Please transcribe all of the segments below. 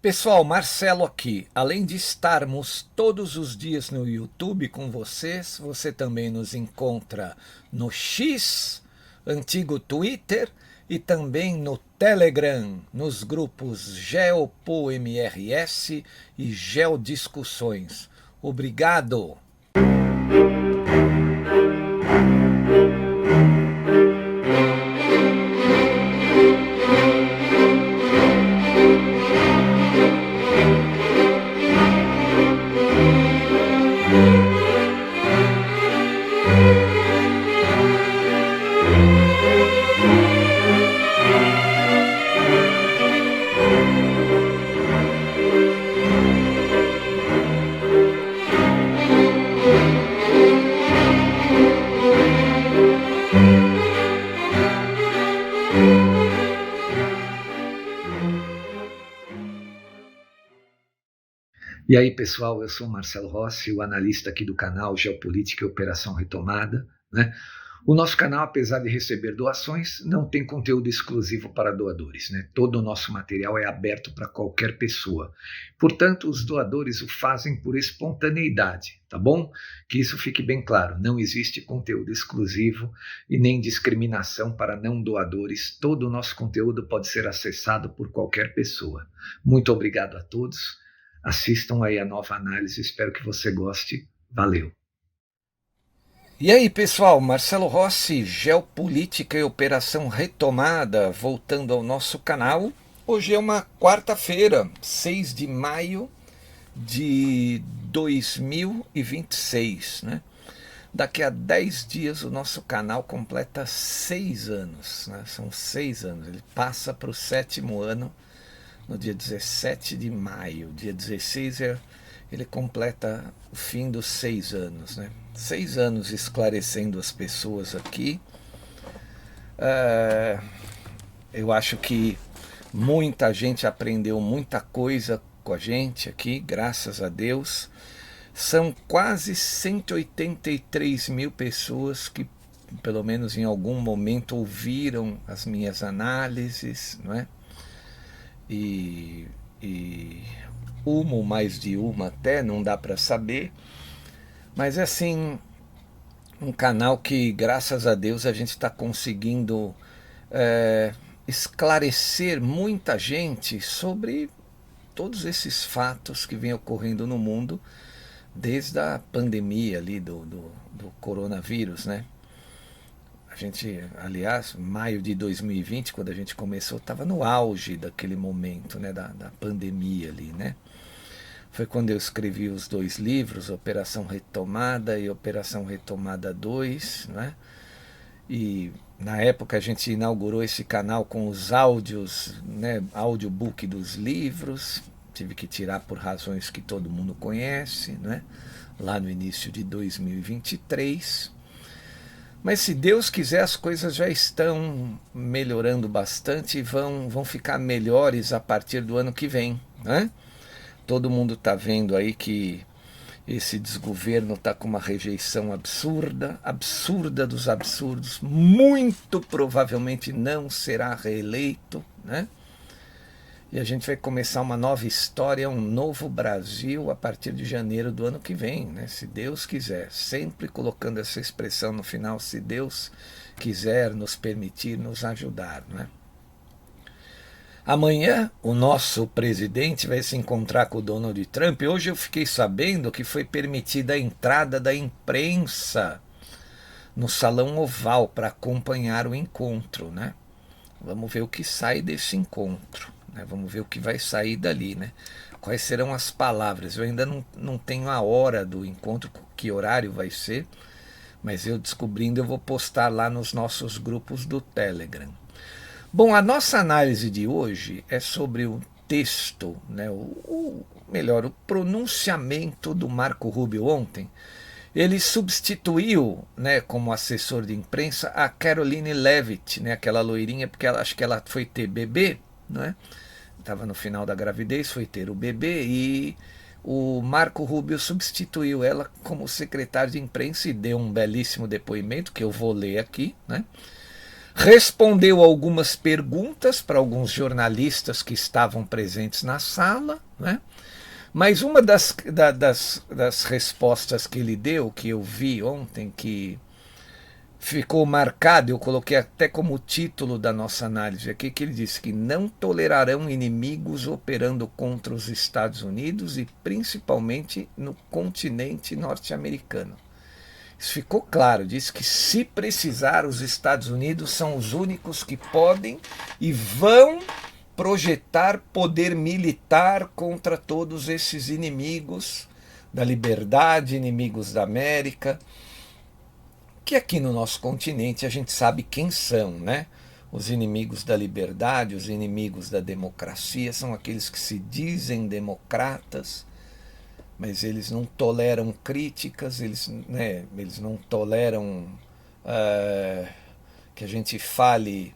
Pessoal, Marcelo aqui. Além de estarmos todos os dias no YouTube com vocês, você também nos encontra no X, antigo Twitter, e também no Telegram, nos grupos GeopoMRS e Geodiscussões. Obrigado! E aí, pessoal, eu sou o Marcelo Rossi, o analista aqui do canal Geopolítica e Operação Retomada, né? O nosso canal, apesar de receber doações, não tem conteúdo exclusivo para doadores, né? Todo o nosso material é aberto para qualquer pessoa. Portanto, os doadores o fazem por espontaneidade, tá bom? Que isso fique bem claro, não existe conteúdo exclusivo e nem discriminação para não doadores. Todo o nosso conteúdo pode ser acessado por qualquer pessoa. Muito obrigado a todos. Assistam aí a nova análise, espero que você goste. Valeu! E aí, pessoal, Marcelo Rossi, Geopolítica e Operação Retomada, voltando ao nosso canal. Hoje é uma quarta-feira, 6 de maio de 2026, né? Daqui a 10 dias o nosso canal completa 6 anos, né? São 6 anos, ele passa para o 7º ano no dia 17 de maio. Dia 16 ele completa o fim dos 6 anos, né? 6 anos esclarecendo as pessoas aqui. Eu acho que muita gente aprendeu muita coisa com a gente aqui, graças a Deus. São quase 183 mil pessoas que, pelo menos em algum momento, ouviram as minhas análises, não é? E uma ou mais de uma até, não dá para saber, mas é assim, um canal que graças a Deus a gente está conseguindo esclarecer muita gente sobre todos esses fatos que vêm ocorrendo no mundo desde a pandemia ali do coronavírus, né? A gente, aliás, maio de 2020, quando a gente começou, estava no auge daquele momento, né, da pandemia ali, né? Foi quando eu escrevi os 2 livros, Operação Retomada e Operação Retomada 2, né? E na época a gente inaugurou esse canal com os áudios, né, audiobook dos livros. Tive que tirar por razões que todo mundo conhece, né? Lá no início de 2023. Mas se Deus quiser, as coisas já estão melhorando bastante e vão ficar melhores a partir do ano que vem, né? Todo mundo está vendo aí que esse desgoverno está com uma rejeição absurda, absurda dos absurdos, muito provavelmente não será reeleito, né? E a gente vai começar uma nova história, um novo Brasil a partir de janeiro do ano que vem, né? Se Deus quiser. Sempre colocando essa expressão no final, se Deus quiser nos permitir, nos ajudar, né? Amanhã o nosso presidente vai se encontrar com o Donald Trump. Hoje eu fiquei sabendo que foi permitida a entrada da imprensa no Salão Oval para acompanhar o encontro, né? Vamos ver o que sai desse encontro, né? Vamos ver o que vai sair dali, né? Quais serão as palavras. Eu ainda não tenho a hora do encontro, que horário vai ser, mas eu descobrindo eu vou postar lá nos nossos grupos do Telegram. Bom, a nossa análise de hoje é sobre o texto, né, melhor, o pronunciamento do Marco Rubio ontem. Ele substituiu, né, como assessor de imprensa a Caroline Levitt, né, aquela loirinha, porque acho que ela foi ter bebê, né? Estava no final da gravidez, foi ter o bebê e o Marco Rubio substituiu ela como secretário de imprensa e deu um belíssimo depoimento que eu vou ler aqui, né? respondeu algumas perguntas para alguns jornalistas que estavam presentes na sala, né? Mas uma das respostas que ele deu, que eu vi ontem, que ficou marcado, eu coloquei até como título da nossa análise aqui, que ele disse que não tolerarão inimigos operando contra os Estados Unidos e principalmente no continente norte-americano. Isso ficou claro, disse que se precisar os Estados Unidos são os únicos que podem e vão projetar poder militar contra todos esses inimigos da liberdade, inimigos da América, que aqui no nosso continente a gente sabe quem são, né? Os inimigos da liberdade, os inimigos da democracia, são aqueles que se dizem democratas, mas eles não toleram críticas, eles não toleram que a gente fale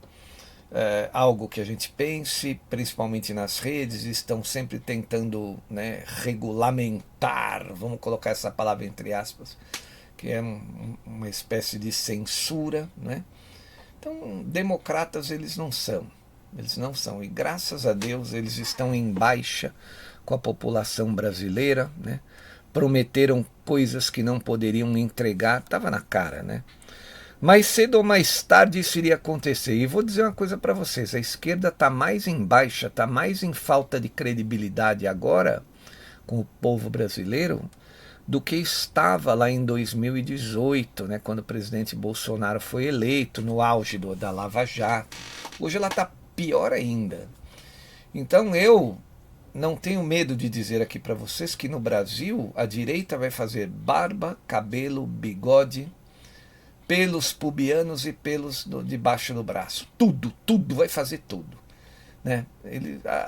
algo que a gente pense, principalmente nas redes, estão sempre tentando, né, regulamentar, vamos colocar essa palavra entre aspas, que é uma espécie de censura, né? Então, democratas eles não são, e graças a Deus eles estão em baixa com a população brasileira, né? Prometeram coisas que não poderiam entregar, estava na cara, né? Mais cedo ou mais tarde isso iria acontecer. E vou dizer uma coisa para vocês, a esquerda está mais em baixa, está mais em falta de credibilidade agora com o povo brasileiro do que estava lá em 2018, né, quando o presidente Bolsonaro foi eleito, no auge da Lava Jato. Hoje ela está pior ainda. Então eu não tenho medo de dizer aqui para vocês que no Brasil a direita vai fazer barba, cabelo, bigode, pelos pubianos e pelos debaixo do braço. Tudo, vai fazer tudo. Né?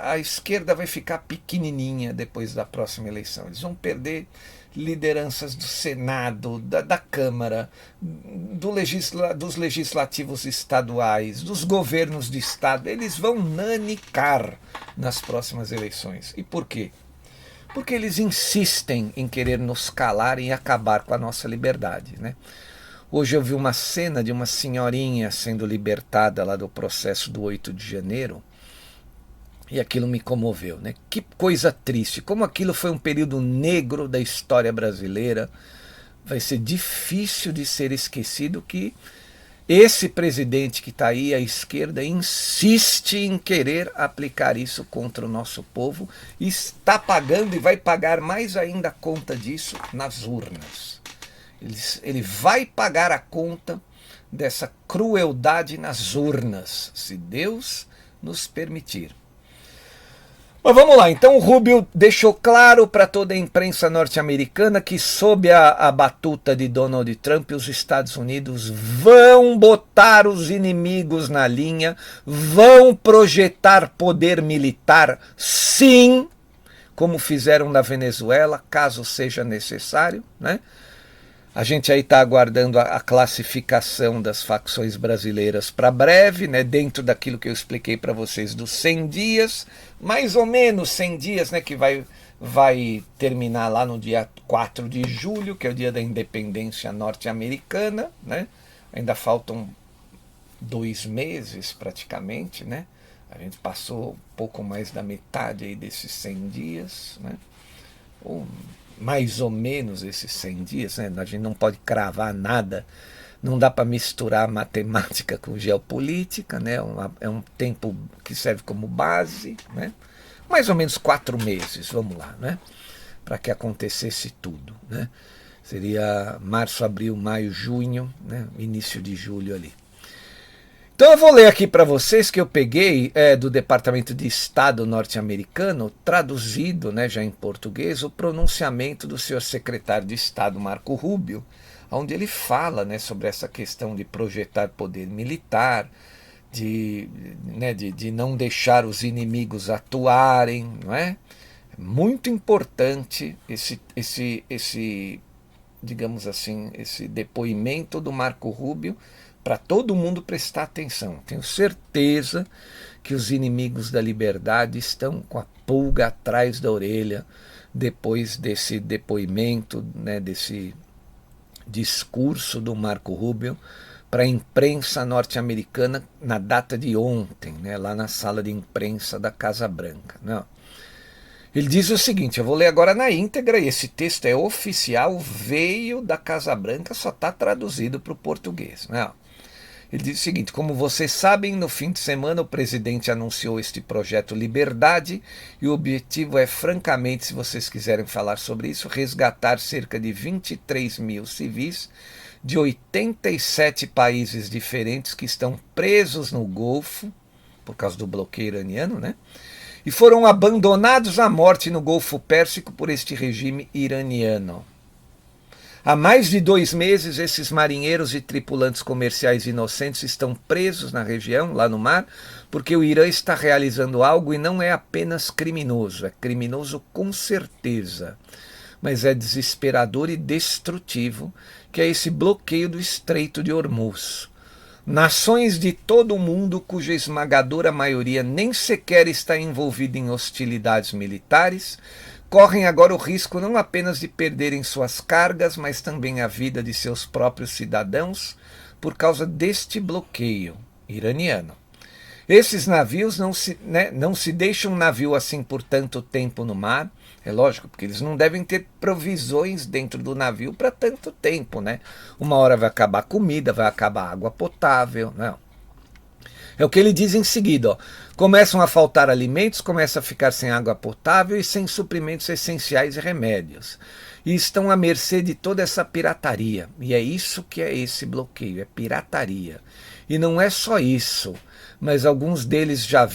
A esquerda vai ficar pequenininha depois da próxima eleição. Eles vão perder lideranças do Senado, da Câmara, dos legislativos estaduais, dos governos de estado. Eles vão nanicar nas próximas eleições. E por quê? Porque eles insistem em querer nos calar e acabar com a nossa liberdade, né? Hoje eu vi uma cena de uma senhorinha sendo libertada lá do processo do 8 de janeiro, e aquilo me comoveu, né? Que coisa triste, como aquilo foi um período negro da história brasileira. Vai ser difícil de ser esquecido que esse presidente que está aí à esquerda insiste em querer aplicar isso contra o nosso povo, e está pagando e vai pagar mais ainda a conta disso nas urnas. Ele vai pagar a conta dessa crueldade nas urnas, se Deus nos permitir. Mas vamos lá, então o Rubio deixou claro para toda a imprensa norte-americana que sob a batuta de Donald Trump, os Estados Unidos vão botar os inimigos na linha, vão projetar poder militar, sim, como fizeram na Venezuela, caso seja necessário, né? A gente aí está aguardando a classificação das facções brasileiras para breve, né, dentro daquilo que eu expliquei para vocês dos 100 dias, mais ou menos 100 dias, né, que vai terminar lá no dia 4 de julho, que é o dia da independência norte-americana, né? Ainda faltam 2 meses praticamente, né? A gente passou um pouco mais da metade aí desses 100 dias, né? Ou mais ou menos esses 100 dias, né? A gente não pode cravar nada, não dá para misturar matemática com geopolítica, né? É um tempo que serve como base, né? Mais ou menos 4 meses, vamos lá, né? Para que acontecesse tudo, né? Seria março, abril, maio, junho, né? Início de julho ali. Então eu vou ler aqui para vocês que eu peguei do Departamento de Estado norte-americano, traduzido, né, já em português, o pronunciamento do senhor secretário de Estado Marco Rubio, onde ele fala, né, sobre essa questão de projetar poder militar, de não deixar os inimigos atuarem, não é? Muito importante esse digamos assim, esse depoimento do Marco Rubio, para todo mundo prestar atenção. Tenho certeza que os inimigos da liberdade estão com a pulga atrás da orelha depois desse depoimento, né, desse discurso do Marco Rubio, para a imprensa norte-americana na data de ontem, né, lá na sala de imprensa da Casa Branca. Não. Ele diz o seguinte, eu vou ler agora na íntegra, e esse texto é oficial, veio da Casa Branca, só está traduzido para o português. Não. Ele diz o seguinte, como vocês sabem, no fim de semana o presidente anunciou este projeto Liberdade, e o objetivo é, francamente, se vocês quiserem falar sobre isso, resgatar cerca de 23 mil civis de 87 países diferentes que estão presos no Golfo, por causa do bloqueio iraniano, né? E foram abandonados à morte no Golfo Pérsico por este regime iraniano. Há mais de 2 meses, esses marinheiros e tripulantes comerciais inocentes estão presos na região, lá no mar, porque o Irã está realizando algo e não é apenas criminoso, é criminoso com certeza, mas é desesperador e destrutivo, que é esse bloqueio do Estreito de Hormuz. Nações de todo o mundo, cuja esmagadora maioria nem sequer está envolvida em hostilidades militares, correm agora o risco não apenas de perderem suas cargas, mas também a vida de seus próprios cidadãos por causa deste bloqueio iraniano. Esses navios não se deixam navio assim por tanto tempo no mar, é lógico, porque eles não devem ter provisões dentro do navio para tanto tempo, né? Uma hora vai acabar a comida, vai acabar a água potável, não. É o que ele diz em seguida, ó. Começam a faltar alimentos, começa a ficar sem água potável e sem suprimentos essenciais e remédios. E estão à mercê de toda essa pirataria. E é isso que é esse bloqueio, é pirataria. E não é só isso, mas alguns deles já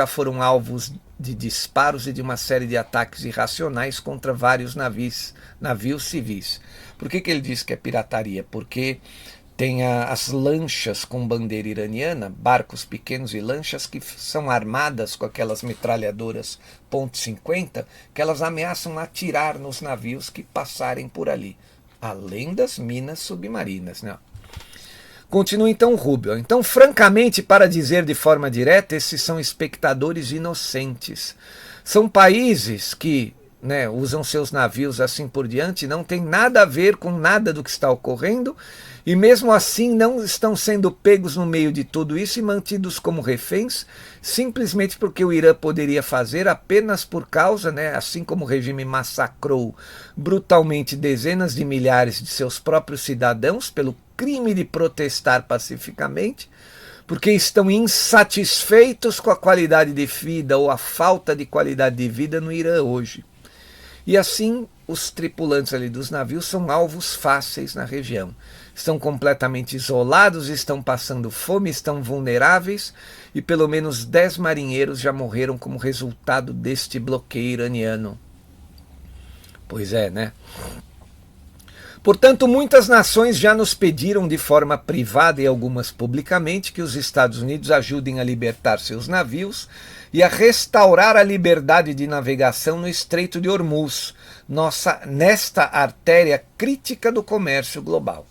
foram alvos de disparos e de uma série de ataques irracionais contra vários navios civis. Por que ele diz que é pirataria? Porque tem as lanchas com bandeira iraniana, barcos pequenos e lanchas que são armadas com aquelas metralhadoras .50, que elas ameaçam atirar nos navios que passarem por ali, além das minas submarinas, né? Continua então Rubio. Então, francamente, para dizer de forma direta, esses são espectadores inocentes. São países que usam seus navios assim por diante, não tem nada a ver com nada do que está ocorrendo, e mesmo assim não estão sendo pegos no meio de tudo isso e mantidos como reféns, simplesmente porque o Irã poderia fazer apenas por causa, assim como o regime massacrou brutalmente dezenas de milhares de seus próprios cidadãos pelo crime de protestar pacificamente, porque estão insatisfeitos com a qualidade de vida ou a falta de qualidade de vida no Irã hoje. E assim, os tripulantes ali dos navios são alvos fáceis na região. Estão completamente isolados, estão passando fome, estão vulneráveis, e pelo menos 10 marinheiros já morreram como resultado deste bloqueio iraniano. Pois é, né? Portanto, muitas nações já nos pediram de forma privada e algumas publicamente que os Estados Unidos ajudem a libertar seus navios e a restaurar a liberdade de navegação no Estreito de Hormuz, nesta artéria crítica do comércio global.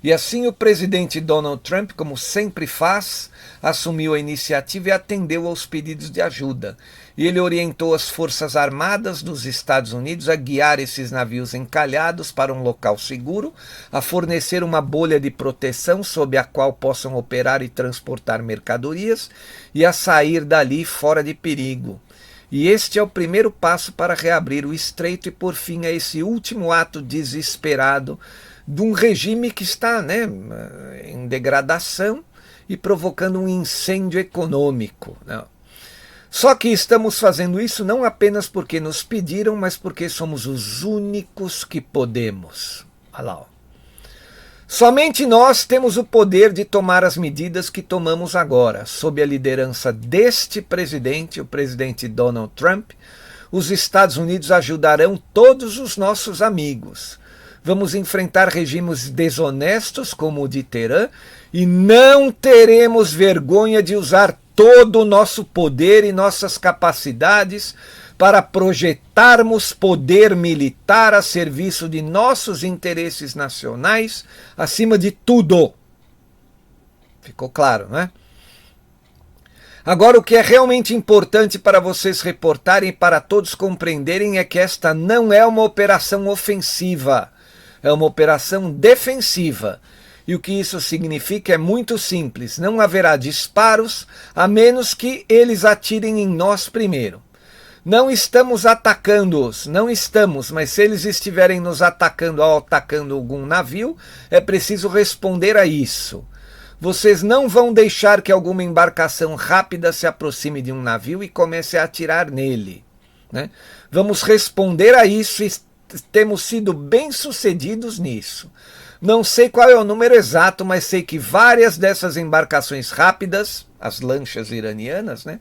E assim o presidente Donald Trump, como sempre faz, assumiu a iniciativa e atendeu aos pedidos de ajuda. E ele orientou as Forças Armadas dos Estados Unidos a guiar esses navios encalhados para um local seguro, a fornecer uma bolha de proteção sob a qual possam operar e transportar mercadorias e a sair dali fora de perigo. E este é o primeiro passo para reabrir o estreito e por fim a esse último ato desesperado de um regime que está em degradação e provocando um incêndio econômico. Só que estamos fazendo isso não apenas porque nos pediram, mas porque somos os únicos que podemos. Olha lá, ó. Somente nós temos o poder de tomar as medidas que tomamos agora. Sob a liderança deste presidente, o presidente Donald Trump, os Estados Unidos ajudarão todos os nossos amigos. Vamos enfrentar regimes desonestos como o de Teherã e não teremos vergonha de usar todo o nosso poder e nossas capacidades para projetarmos poder militar a serviço de nossos interesses nacionais acima de tudo. Ficou claro, não é? Agora, o que é realmente importante para vocês reportarem e para todos compreenderem é que esta não é uma operação ofensiva, é uma operação defensiva. E o que isso significa é muito simples: não haverá disparos a menos que eles atirem em nós primeiro. Não estamos atacando-os, não estamos, mas se eles estiverem nos atacando ou atacando algum navio, é preciso responder a isso. Vocês não vão deixar que alguma embarcação rápida se aproxime de um navio e comece a atirar nele, né? Vamos responder a isso e temos sido bem-sucedidos nisso. Não sei qual é o número exato, mas sei que várias dessas embarcações rápidas, as lanchas iranianas, né,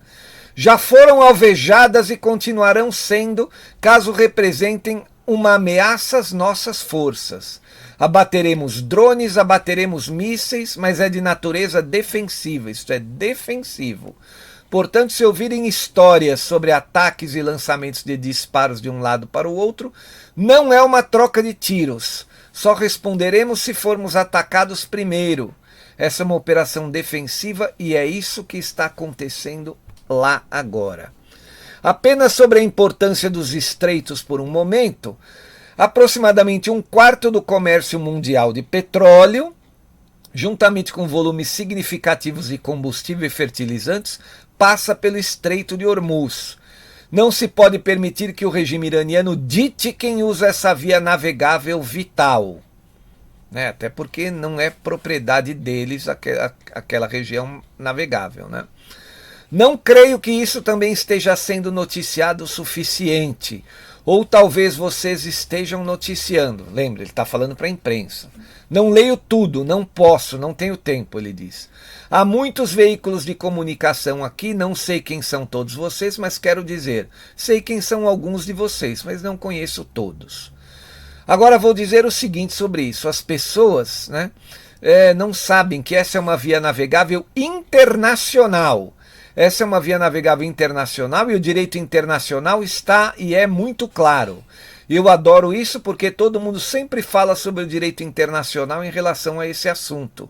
já foram alvejadas e continuarão sendo, caso representem uma ameaça às nossas forças. Abateremos drones, abateremos mísseis, mas é de natureza defensiva, isto é, defensivo. Portanto, se ouvirem histórias sobre ataques e lançamentos de disparos de um lado para o outro, não é uma troca de tiros. Só responderemos se formos atacados primeiro. Essa é uma operação defensiva e é isso que está acontecendo lá agora. Apenas sobre a importância dos estreitos por um momento, aproximadamente 1/4 do comércio mundial de petróleo, juntamente com volumes significativos de combustível e fertilizantes, passa pelo Estreito de Hormuz. Não se pode permitir que o regime iraniano dite quem usa essa via navegável vital, né? Até porque não é propriedade deles aquela região navegável, né? Não creio que isso também esteja sendo noticiado o suficiente. Ou talvez vocês estejam noticiando. Lembre, ele está falando para a imprensa. Não leio tudo, não posso, não tenho tempo, ele diz. Há muitos veículos de comunicação aqui, não sei quem são todos vocês, mas quero dizer, sei quem são alguns de vocês, mas não conheço todos. Agora vou dizer o seguinte sobre isso. As pessoas, né, não sabem que essa é uma via navegável internacional. Essa é uma via navegável internacional e o direito internacional está e é muito claro. Eu adoro isso porque todo mundo sempre fala sobre o direito internacional em relação a esse assunto.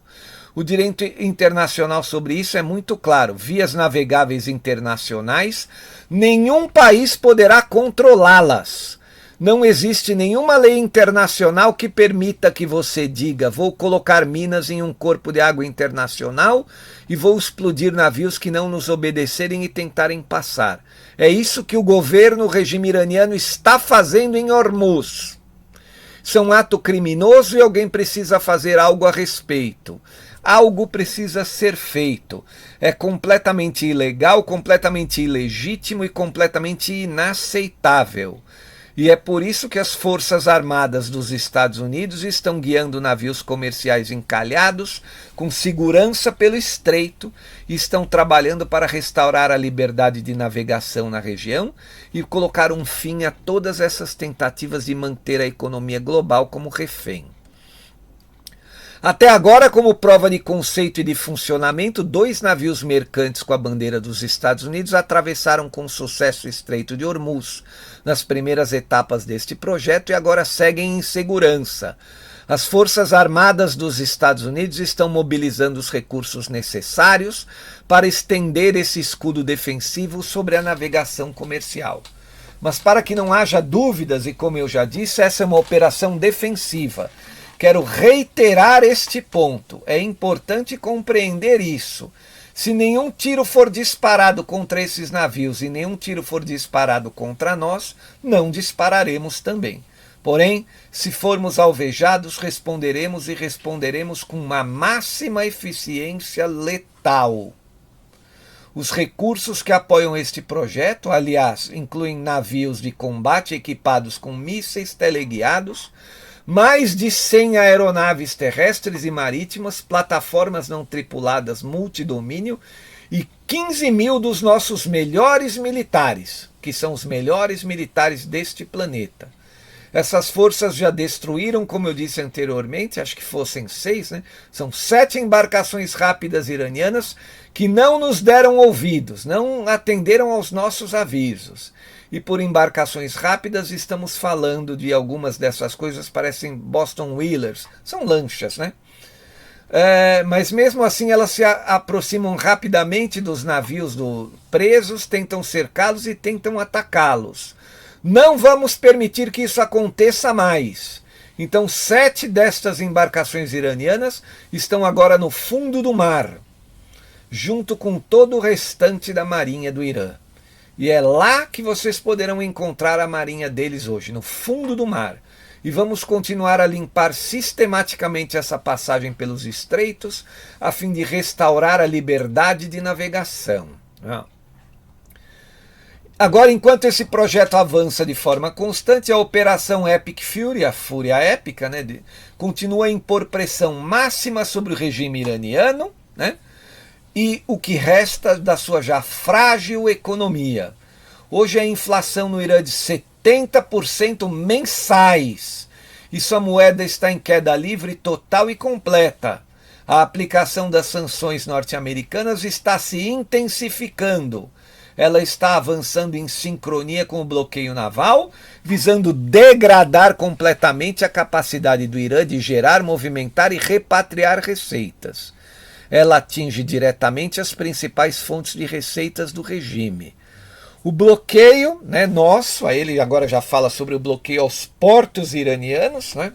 O direito internacional sobre isso é muito claro. Vias navegáveis internacionais, nenhum país poderá controlá-las. Não existe nenhuma lei internacional que permita que você diga: vou colocar minas em um corpo de água internacional e vou explodir navios que não nos obedecerem e tentarem passar. É isso que o governo, o regime iraniano está fazendo em Hormuz. Isso é um ato criminoso e alguém precisa fazer algo a respeito. Algo precisa ser feito. É completamente ilegal, completamente ilegítimo e completamente inaceitável. E é por isso que as Forças Armadas dos Estados Unidos estão guiando navios comerciais encalhados com segurança pelo estreito e estão trabalhando para restaurar a liberdade de navegação na região e colocar um fim a todas essas tentativas de manter a economia global como refém. Até agora, como prova de conceito e de funcionamento, 2 navios mercantes com a bandeira dos Estados Unidos atravessaram com sucesso o Estreito de Hormuz nas primeiras etapas deste projeto e agora seguem em segurança. As Forças Armadas dos Estados Unidos estão mobilizando os recursos necessários para estender esse escudo defensivo sobre a navegação comercial. Mas para que não haja dúvidas, e como eu já disse, essa é uma operação defensiva. Quero reiterar este ponto. É importante compreender isso. Se nenhum tiro for disparado contra esses navios e nenhum tiro for disparado contra nós, não dispararemos também. Porém, se formos alvejados, responderemos e responderemos com uma máxima eficiência letal. Os recursos que apoiam este projeto, aliás, incluem navios de combate equipados com mísseis teleguiados, mais de 100 aeronaves terrestres e marítimas, plataformas não tripuladas multidomínio e 15.000 dos nossos melhores militares, que são os melhores militares deste planeta. Essas forças já destruíram, como eu disse anteriormente, acho que fossem 6, né? São 7 embarcações rápidas iranianas que não nos deram ouvidos, não atenderam aos nossos avisos. E por embarcações rápidas estamos falando de algumas dessas coisas, parecem Boston Whalers, são lanchas, né? Mas mesmo assim elas se aproximam rapidamente dos navios presos, tentam cercá-los e tentam atacá-los. Não vamos permitir que isso aconteça mais. Então 7 destas embarcações iranianas estão agora no fundo do mar, junto com todo o restante da marinha do Irã. E é lá que vocês poderão encontrar a marinha deles hoje, no fundo do mar. E vamos continuar a limpar sistematicamente essa passagem pelos estreitos, a fim de restaurar a liberdade de navegação. Agora, enquanto esse projeto avança de forma constante, a Operação Epic Fury, a Fúria Épica, né, continua a impor pressão máxima sobre o regime iraniano, né, e o que resta da sua já frágil economia. Hoje a inflação no Irã é de 70% mensais, e sua moeda está em queda livre total e completa. A aplicação das sanções norte-americanas está se intensificando. Ela está avançando em sincronia com o bloqueio naval, visando degradar completamente a capacidade do Irã de gerar, movimentar e repatriar receitas. Ela atinge diretamente as principais fontes de receitas do regime. O bloqueio, né, nosso, aí ele agora já fala sobre o bloqueio aos portos iranianos, né?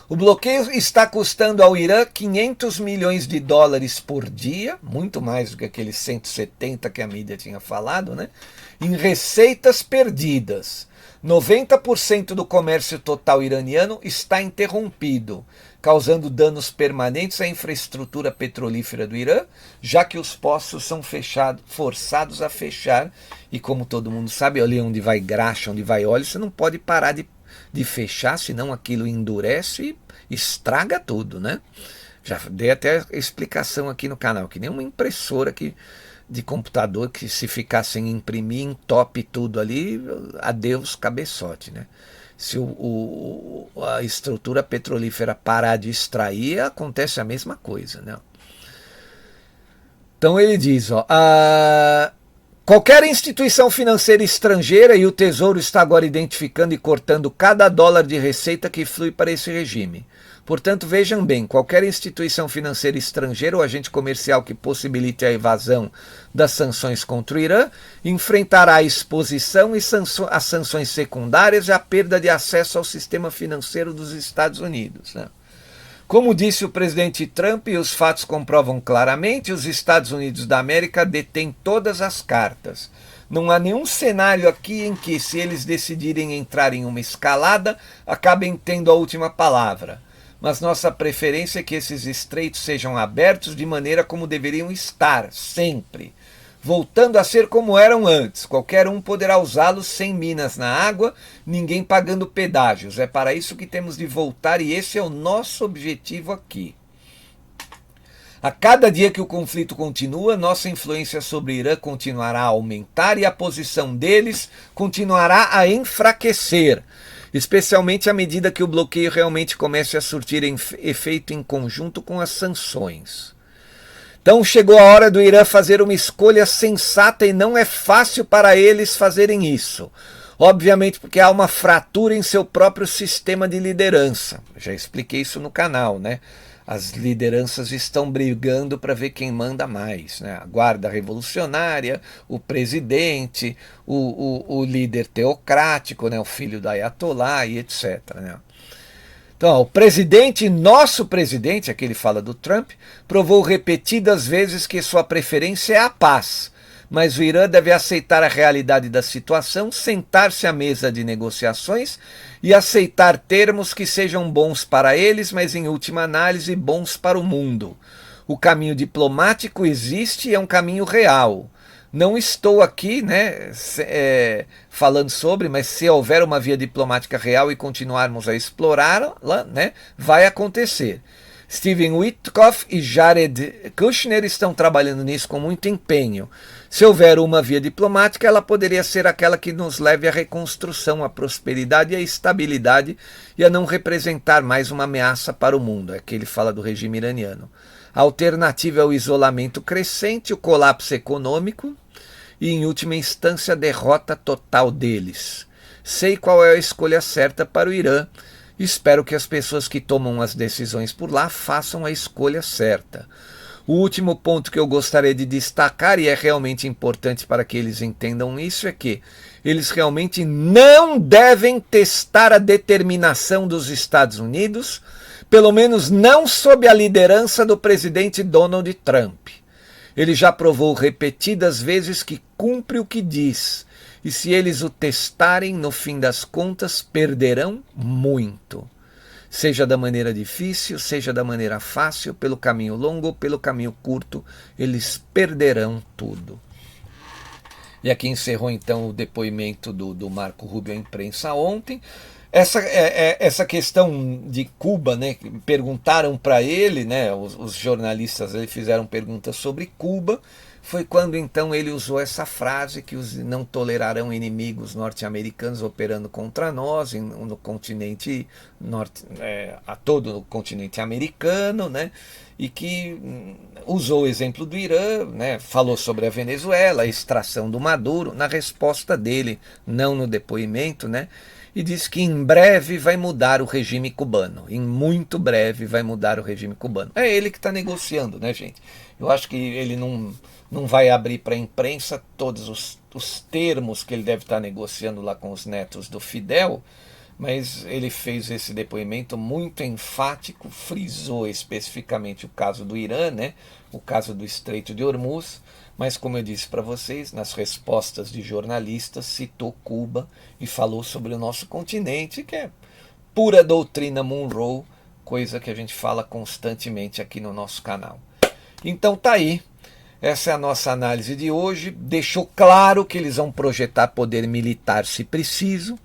O bloqueio está custando ao Irã 500 milhões de dólares por dia, muito mais do que aqueles 170 que a mídia tinha falado, né? Em receitas perdidas. 90% do comércio total iraniano está interrompido, causando danos permanentes à infraestrutura petrolífera do Irã, já que os poços são forçados a fechar. E como todo mundo sabe, ali onde vai graxa, onde vai óleo, você não pode parar de fechar, senão aquilo endurece e estraga tudo, né? Já dei até explicação aqui no canal, que nem uma impressora de computador que se ficar sem imprimir, entope tudo ali, adeus cabeçote, né? Se a estrutura petrolífera parar de extrair, acontece a mesma coisa, né? Então ele diz, qualquer instituição financeira estrangeira, e o Tesouro está agora identificando e cortando cada dólar de receita que flui para esse regime. Portanto, vejam bem, qualquer instituição financeira estrangeira ou agente comercial que possibilite a evasão das sanções contra o Irã enfrentará a exposição e as sanções secundárias e a perda de acesso ao sistema financeiro dos Estados Unidos, né? Como disse o presidente Trump, e os fatos comprovam claramente, os Estados Unidos da América detêm todas as cartas. Não há nenhum cenário aqui em que, se eles decidirem entrar em uma escalada, acabem tendo a última palavra. Mas nossa preferência é que esses estreitos sejam abertos de maneira como deveriam estar, sempre. Voltando a ser como eram antes. Qualquer um poderá usá-los sem minas na água, ninguém pagando pedágios. É para isso que temos de voltar e esse é o nosso objetivo aqui. A cada dia que o conflito continua, nossa influência sobre o Irã continuará a aumentar e a posição deles continuará a enfraquecer, especialmente à medida que o bloqueio realmente comece a surtir efeito em conjunto com as sanções. Então chegou a hora do Irã fazer uma escolha sensata e não é fácil para eles fazerem isso. Obviamente porque há uma fratura em seu próprio sistema de liderança. Já expliquei isso no canal, né? As lideranças estão brigando para ver quem manda mais, né? A guarda revolucionária, o presidente, o líder teocrático, né? O filho da Ayatollah e etc, né? Então, o presidente, nosso presidente, aqui ele fala do Trump, provou repetidas vezes que sua preferência é a paz, mas o Irã deve aceitar a realidade da situação, sentar-se à mesa de negociações e aceitar termos que sejam bons para eles, mas em última análise bons para o mundo. O caminho diplomático existe e é um caminho real. Não estou aqui, né, falando sobre, mas se houver uma via diplomática real e continuarmos a explorá-la, né, vai acontecer. Steven Witkoff e Jared Kushner estão trabalhando nisso com muito empenho. Se houver uma via diplomática, ela poderia ser aquela que nos leve à reconstrução, à prosperidade e à estabilidade e a não representar mais uma ameaça para o mundo. É que ele fala do regime iraniano. A alternativa é o isolamento crescente, o colapso econômico e, em última instância, a derrota total deles. Sei qual é a escolha certa para o Irã. Espero que as pessoas que tomam as decisões por lá façam a escolha certa. O último ponto que eu gostaria de destacar, e é realmente importante para que eles entendam isso, é que eles realmente não devem testar a determinação dos Estados Unidos, pelo menos não sob a liderança do presidente Donald Trump. Ele já provou repetidas vezes que cumpre o que diz, e se eles o testarem, no fim das contas, perderão muito. Seja da maneira difícil, seja da maneira fácil, pelo caminho longo ou pelo caminho curto, eles perderão tudo. E aqui encerrou então o depoimento do Marco Rubio à imprensa ontem. Essa questão de Cuba, né, perguntaram para ele, né, os jornalistas ele fizeram perguntas sobre Cuba, foi quando então ele usou essa frase que os não tolerarão inimigos norte-americanos operando contra nós no continente a todo o continente americano, né, e que usou o exemplo do Irã, né, falou sobre a Venezuela, a extração do Maduro, na resposta dele, não no depoimento, né, e diz que em breve vai mudar o regime cubano. Em muito breve vai mudar o regime cubano. É ele que está negociando, né, gente? Eu acho que ele não vai abrir para a imprensa todos os termos que ele deve estar negociando lá com os netos do Fidel, mas ele fez esse depoimento muito enfático, frisou especificamente o caso do Irã, né, o caso do Estreito de Hormuz, mas como eu disse para vocês, nas respostas de jornalistas, citou Cuba e falou sobre o nosso continente, que é pura doutrina Monroe, coisa que a gente fala constantemente aqui no nosso canal. Então tá aí, essa é a nossa análise de hoje, deixou claro que eles vão projetar poder militar se preciso.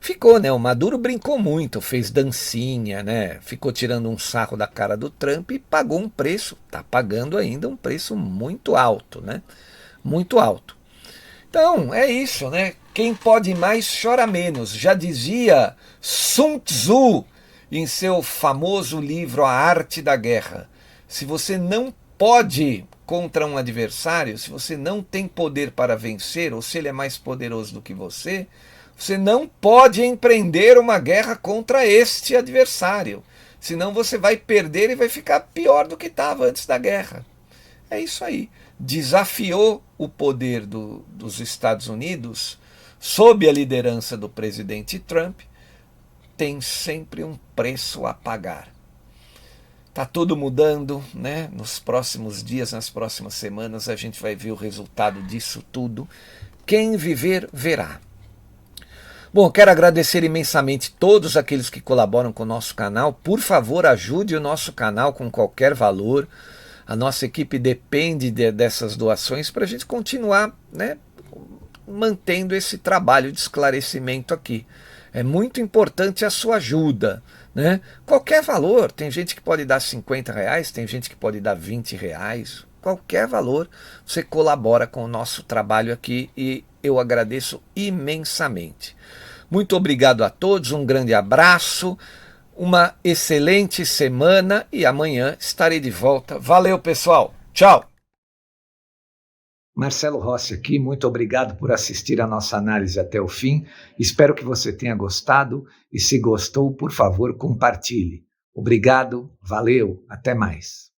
Ficou, né? O Maduro brincou muito, fez dancinha, né? Ficou tirando um sarro da cara do Trump e pagou um preço, tá pagando ainda um preço muito alto, né? Muito alto. Então, é isso, né? Quem pode mais chora menos. Já dizia Sun Tzu em seu famoso livro A Arte da Guerra. Se você não pode contra um adversário, se você não tem poder para vencer, ou se ele é mais poderoso do que você não pode empreender uma guerra contra este adversário. Senão você vai perder e vai ficar pior do que estava antes da guerra. É isso aí. Desafiou o poder dos Estados Unidos, sob a liderança do presidente Trump, tem sempre um preço a pagar. Está tudo mudando, né? Nos próximos dias, nas próximas semanas, a gente vai ver o resultado disso tudo. Quem viver, verá. Bom, quero agradecer imensamente todos aqueles que colaboram com o nosso canal. Por favor, ajude o nosso canal com qualquer valor. A nossa equipe depende dessas doações para a gente continuar, né, mantendo esse trabalho de esclarecimento aqui. É muito importante a sua ajuda, né? Qualquer valor. Tem gente que pode dar R$50, tem gente que pode dar R$20. Qualquer valor, você colabora com o nosso trabalho aqui e eu agradeço imensamente. Muito obrigado a todos, um grande abraço, uma excelente semana e amanhã estarei de volta. Valeu, pessoal. Tchau. Marcelo Rossi aqui, muito obrigado por assistir a nossa análise até o fim. Espero que você tenha gostado e se gostou, por favor, compartilhe. Obrigado, valeu, até mais.